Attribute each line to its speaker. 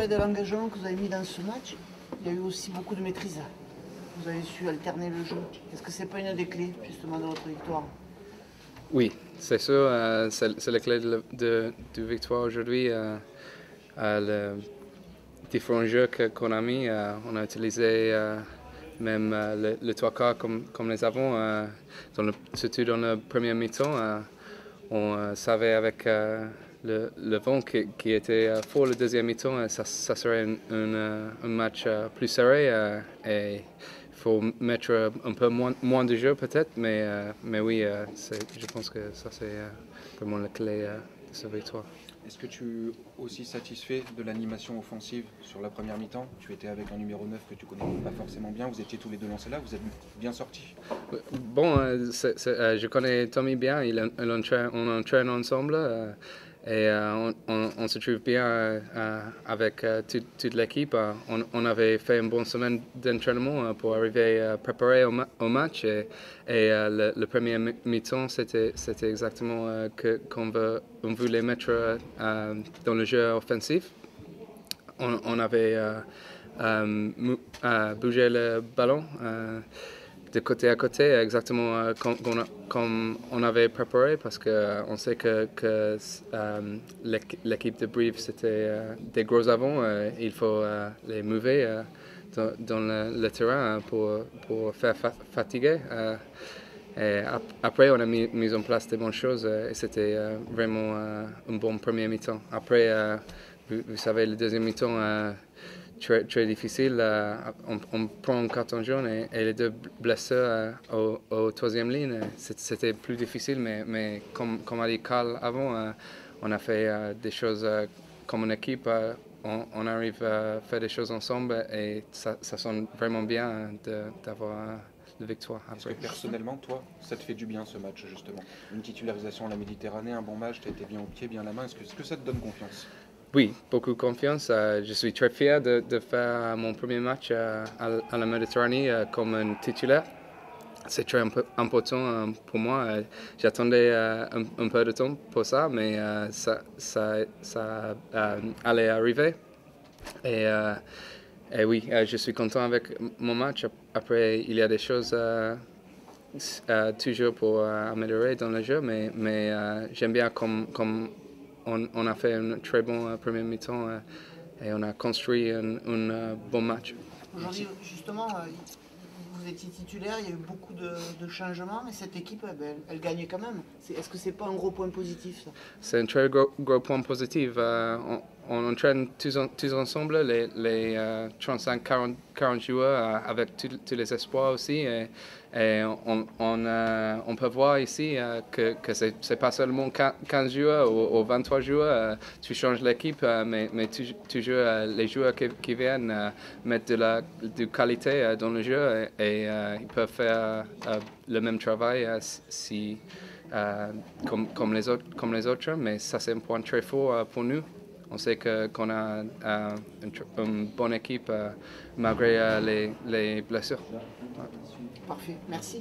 Speaker 1: travail de l'engagement que vous avez mis dans ce match, il y a eu aussi beaucoup de maîtrise. Vous avez su alterner le jeu. Est-ce que c'est pas une des clés justement de votre victoire?
Speaker 2: Oui, c'est sûr, c'est la clé de victoire aujourd'hui. Les différents jeux qu'on a mis, on a utilisé même le trois quarts comme les avants, surtout dans le premier mi-temps. On savait avec le vent qui était fort le deuxième mi-temps, ça serait un match plus serré et il faut mettre un peu moins de jeu peut-être, mais oui, je pense que ça c'est vraiment la clé de cette victoire.
Speaker 3: Est-ce que tu es aussi satisfait de l'animation offensive sur la première mi-temps? Tu étais avec un numéro 9 que tu connais pas forcément bien, vous étiez tous les deux lancés là, vous êtes bien sortis?
Speaker 2: Bon, je connais Tommy bien, on entraîne ensemble et on se trouve bien avec toute l'équipe. On avait fait une bonne semaine d'entraînement pour arriver préparé au match et le premier mi-temps c'était exactement qu'on voulait mettre dans le jeu offensif. On avait bougé le ballon de côté à côté, exactement comme on avait préparé, parce qu'on sait que l'équipe de Brive, c'était des gros avants. Il faut les mouver dans le terrain pour faire fatiguer. Et après, on a mis en place des bonnes choses et c'était vraiment un bon premier mi-temps. Après, vous savez, le deuxième mi-temps, très difficile. On prend un carton jaune et les deux blessés au troisième ligne, c'était plus difficile, mais comme a dit Carl avant, on a fait des choses comme une équipe. On arrive à faire des choses ensemble et ça sonne vraiment bien d'avoir la victoire.
Speaker 3: Est-ce que personnellement, toi, ça te fait du bien ce match justement? Une titularisation à la Méditerranée, un bon match, tu as été bien au pied, bien à la main, est-ce que ça te donne confiance?
Speaker 2: Oui, beaucoup de confiance. Je suis très fier de faire mon premier match à la Méditerranée comme un titulaire. C'est très important pour moi. J'attendais un peu de temps pour ça, mais ça allait arriver. Et oui, je suis content avec mon match. Après, il y a des choses toujours pour améliorer dans le jeu, mais j'aime bien comme on a fait un très bon premier mi-temps et on a construit un bon match.
Speaker 1: Aujourd'hui, justement, vous étiez titulaire, il y a eu beaucoup de changements, mais cette équipe, elle gagne quand même. Est-ce que c'est pas un gros point positif, ça?
Speaker 2: C'est un très gros point positif. On entraîne tous ensemble, les 35-40 joueurs avec tous les espoirs aussi. Et on peut voir ici que ce n'est pas seulement 15 joueurs ou 23 joueurs. Tu changes l'équipe, mais toujours les joueurs qui viennent mettre de qualité dans le jeu et ils peuvent faire le même travail comme les autres, mais ça c'est un point très fort pour nous. On sait qu'on a une bonne équipe malgré les blessures.
Speaker 1: Parfait, merci.